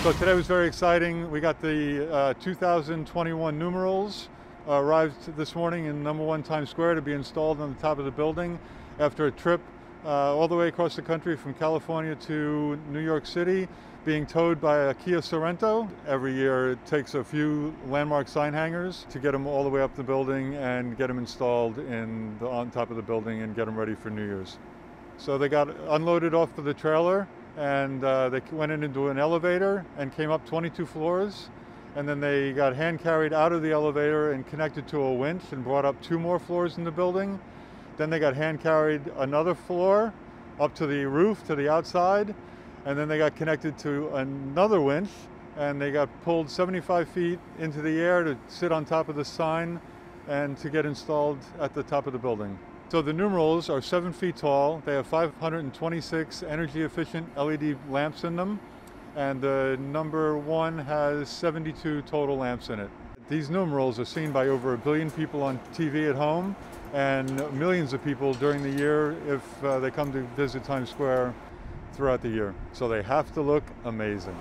So today was very exciting. We got the 2021 numerals arrived this morning in #1 Times Square to be installed on the top of the building after a trip all the way across the country from California to New York City, being towed by a Kia Sorento. Every year it takes a few landmark sign hangers to get them all the way up the building and get them installed on top of the building and get them ready for New Year's. So they got unloaded off of the trailer, and they went into an elevator and came up 22 floors, and then they got hand carried out of the elevator and connected to a winch and brought up 2 more floors in the building. Then they got hand carried another floor up to the roof, to the outside, and then they got connected to another winch, and they got pulled 75 feet into the air to sit on top of the sign and to get installed at the top of the building. So the numerals are 7 feet tall. They have 526 energy efficient LED lamps in them, and the #1 has 72 total lamps in it. These numerals are seen by over 1 billion people on TV at home and millions of people during the year if they come to visit Times Square throughout the year. So they have to look amazing.